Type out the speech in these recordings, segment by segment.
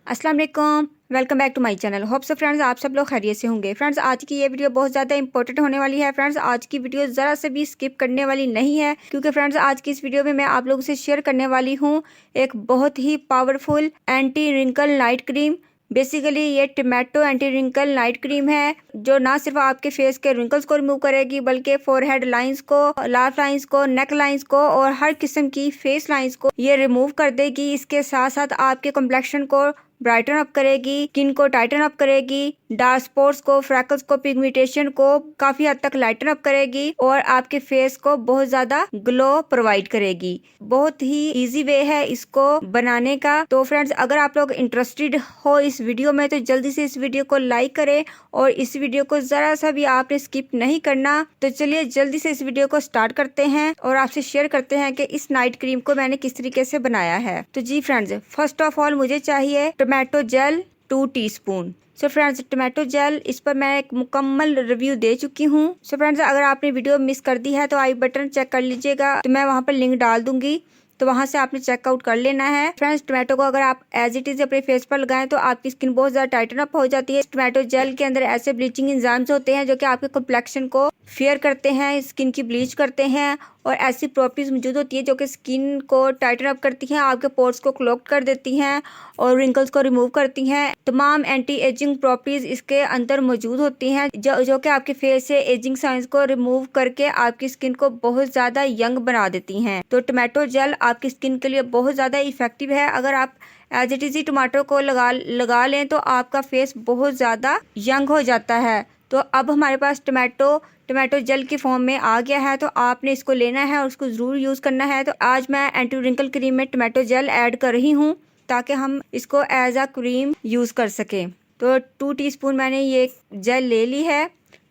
अस्सलाम वालेकुम, welcome back to my channel. Hope so friends आप सब लोग खैरियत से होंगे। फ्रेंड्स आज की ये वीडियो बहुत ज़्यादा इंपॉर्टेंट होने वाली है। फ्रेंड्स आज की वीडियो ज़रा से भी स्किप करने वाली नहीं है, क्योंकि फ्रेंड्स आज की इस वीडियो में मैं आप लोगों से शेयर करने वाली हूँ एक बहुत ही powerful anti wrinkle night cream. Basically ये tomato anti wrinkle night cream है, जो ना सिर्फ आपके फेस के रिंकल्स को रिमूव करेगी, बल्कि फोरहेड लाइंस को, लाफ लाइंस को, नेक लाइंस को और हर किस्म की फेस लाइंस को ये रिमूव कर देगी। इसके साथ साथ आपके कॉम्प्लेक्शन को ब्राइटन अप करेगी, स्किन को टाइटन अप करेगी, डार्क स्पॉट्स को, फ्रैकल्स को, पिगमेंटेशन को काफी हद तक लाइटन अप करेगी और आपके फेस को बहुत ज्यादा ग्लो प्रोवाइड करेगी। बहुत ही इजी वे है इसको बनाने का। तो फ्रेंड्स अगर आप लोग इंटरेस्टेड हो इस वीडियो में तो जल्दी से इस वीडियो को लाइक करें और इस वीडियो को जरा सा भी आपने स्किप नहीं करना। तो चलिए जल्दी से इस वीडियो को स्टार्ट करते हैं और आपसे शेयर करते हैं कि इस नाइट क्रीम को मैंने किस तरीके से बनाया है। तो जी फ्रेंड्स, फर्स्ट ऑफ ऑल मुझे चाहिए tomato gel 2 teaspoon. So friends tomato gel, इस पर मैं एक मुकम्मल रिव्यू दे चुकी हूँ। सो फ्रेंड्स अगर आपने वीडियो मिस कर दी है तो आई बटन चेक कर लीजिएगा, तो मैं वहाँ पर लिंक डाल दूंगी, तो वहां से आपने चेकआउट कर लेना है। फ्रेंड्स टोमेटो को अगर आप एज इट इज अपने फेस पर लगाएं तो आपकी स्किन बहुत ज्यादा टाइटन अप हो जाती है। टोमेटो जेल के अंदर ऐसे ब्लीचिंग एंजाइम्स होते हैं जो कि आपके कॉम्प्लेक्शन को फेयर करते हैं, स्किन की ब्लीच करते हैं और ऐसी प्रॉपर्टीज मौजूद होती है जो कि स्किन को टाइटन अप करती हैं, आपके पोर्स को क्लॉग कर देती हैं और रिंकल्स को रिमूव करती हैं। तमाम एंटी एजिंग प्रॉपर्टीज इसके अंदर मौजूद होती हैं जो कि आपके फेस से एजिंग साइंस को रिमूव करके आपकी स्किन को बहुत ज्यादा यंग बना देती हैं। तो टोमेटो जेल आपकी स्किन के लिए बहुत ज्यादा इफेक्टिव है। अगर आप एज इट इज टमाटो को लगा लें तो आपका फेस बहुत ज्यादा यंग हो जाता है। तो अब हमारे पास टोमेटो जेल की फॉर्म में आ गया है, तो आपने इसको लेना है और उसको जरूर यूज करना है। तो आज मैं एंटी रिंकल क्रीम में टोमेटो जेल ऐड कर रही हूँ ताकि हम इसको एज अ क्रीम यूज कर सकें। तो 2 टीस्पून मैंने ये जेल ले ली है।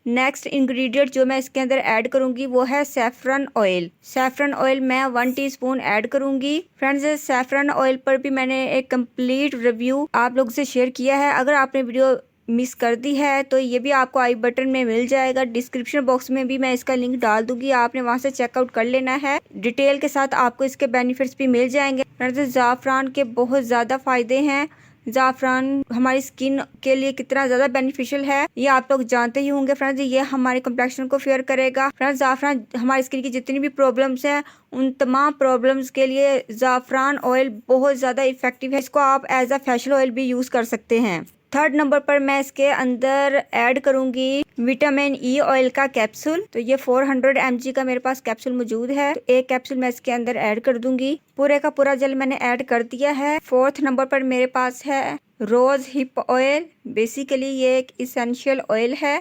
नेक्स्ट इंग्रेडिएंट जो मैं इसके अंदर ऐड करूंगी वो है सैफरन ऑयल। सैफरन ऑयल मैं 1 टीस्पून ऐड करूंगी। फ्रेंड्स सैफरन ऑयल पर भी मैंने एक कंप्लीट रिव्यू आप लोग से शेयर किया है। अगर आपने वीडियो मिस कर दी है तो ये भी आपको आई बटन में मिल जाएगा। डिस्क्रिप्शन बॉक्स में भी मैं इसका लिंक डाल दूंगी, आपने वहां से चेकआउट कर लेना है। डिटेल के साथ आपको इसके बेनिफिट्स भी मिल जाएंगे। फ्रेंड्स जाफरान के बहुत ज्यादा फायदे हैं। जाफरान हमारी स्किन के लिए कितना ज्यादा बेनिफिशियल है ये आप लोग जानते ही होंगे। फ्रेंड्स ये हमारे कॉम्प्लेक्शन को फेयर करेगा। फ्रेंड्स जाफरान हमारी स्किन की जितनी भी प्रॉब्लम्स हैं उन तमाम प्रॉब्लम्स के लिए जाफरान ऑयल बहुत ज्यादा इफेक्टिव है। इसको आप एज अ फेशियल ऑयल भी यूज कर सकते हैं। थर्ड नंबर पर मैं इसके अंदर ऐड करूंगी विटामिन ई ऑयल का कैप्सूल। तो ये 400 mg का मेरे पास कैप्सूल मौजूद है। तो एक कैप्सूल मैं इसके अंदर ऐड कर दूंगी। पूरे का पूरा जेल मैंने ऐड कर दिया है। फोर्थ नंबर पर मेरे पास है रोज हिप ऑयल। बेसिकली ये एक इसेंशियल ऑयल है।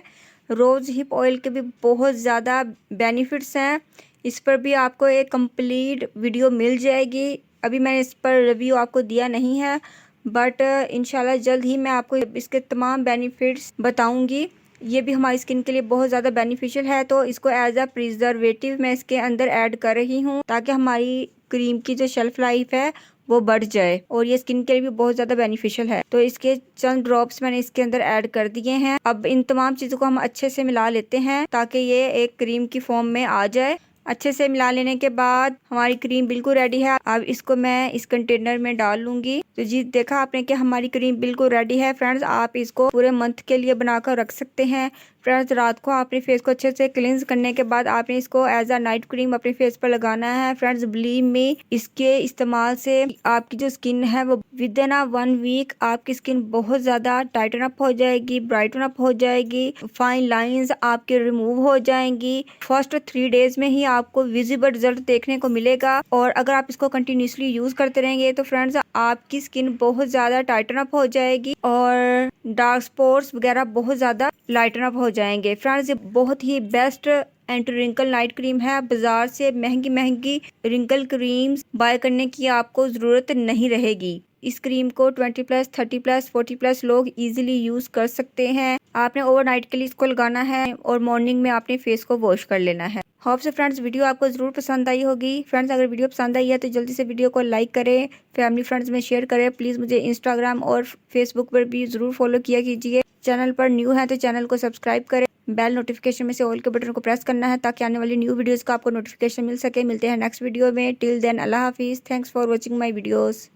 रोज हिप ऑयल के भी बहुत ज्यादा बेनिफिट्स हैं। इस पर भी आपको एक कंप्लीट वीडियो मिल जाएगी। अभी मैंने इस पर रिव्यू आपको दिया नहीं है, बट इंशाल्लाह जल्द ही मैं आपको इसके तमाम बेनिफिट्स बताऊंगी। ये भी हमारी स्किन के लिए बहुत ज़्यादा बेनिफिशियल है। तो इसको एज अ प्रिजर्वेटिव मैं इसके अंदर ऐड कर रही हूँ ताकि हमारी क्रीम की जो शेल्फ लाइफ है वो बढ़ जाए और ये स्किन के लिए भी बहुत ज़्यादा बेनिफिशियल है। तो इसके चंद ड्रॉप्स मैंने इसके अंदर ऐड कर दिए हैं। अब इन तमाम चीज़ों को हम अच्छे से मिला लेते हैं ताकि ये एक क्रीम की फॉर्म में आ जाए। अच्छे से मिला लेने के बाद हमारी क्रीम बिल्कुल रेडी है। अब इसको मैं इस कंटेनर में डाल लूंगी। तो जी देखा आपने कि हमारी क्रीम बिल्कुल रेडी है। फ्रेंड्स आप इसको पूरे मंथ के लिए बनाकर रख सकते हैं। फ्रेंड्स रात को अपने फेस को अच्छे से क्लींस करने के बाद आपने इसको एज अ नाइट क्रीम अपने फेस पर लगाना है। फ्रेंड्स बिलीव मी, इसके इस्तेमाल से आपकी जो स्किन है वो विद इन 1 वीक आपकी स्किन बहुत ज्यादा टाइटन अप हो जाएगी, ब्राइटन अप हो जाएगी, फाइन लाइंस आपके रिमूव हो जाएंगी। फर्स्ट 3 डेज में ही आपको विजिबल रिजल्ट देखने को मिलेगा और अगर आप इसको कंटिन्यूसली यूज करते रहेंगे तो फ्रेंड्स आपकी स्किन बहुत ज्यादा टाइटन अप हो जाएगी और डार्क स्पॉट्स वगैरह बहुत ज्यादा लाइटन अप हो जाएंगे। फ्रेंड्स ये बहुत ही best anti wrinkle night cream है। बाजार से महंगी रिंकल क्रीम्स बाय करने की आपको जरूरत नहीं रहेगी। इस क्रीम को 20+, 30+, 40+ लोग इजीली यूज कर सकते हैं। आपने ओवरनाइट के लिए इसको लगाना है और मॉर्निंग में आपने फेस को वॉश कर लेना है। होप से फ्रेंड्स वीडियो आपको जरूर पसंद आई होगी। फ्रेंड्स अगर वीडियो पसंद आई है तो जल्दी से वीडियो को लाइक करें, फैमिली फ्रेंड्स में शेयर करें। प्लीज मुझे इंस्टाग्राम और फेसबुक पर भी जरूर फॉलो किया कीजिए। चैनल पर न्यू है तो चैनल को सब्सक्राइब करें। बेल नोटिफिकेशन में से ऑल के बटन को प्रेस करना है ताकि आने वाली न्यू वीडियोस का आपको नोटिफिकेशन मिल सके। मिलते हैं नेक्स्ट वीडियो में। टिल देन अल्लाह हाफिज। Thanks for watching my videos.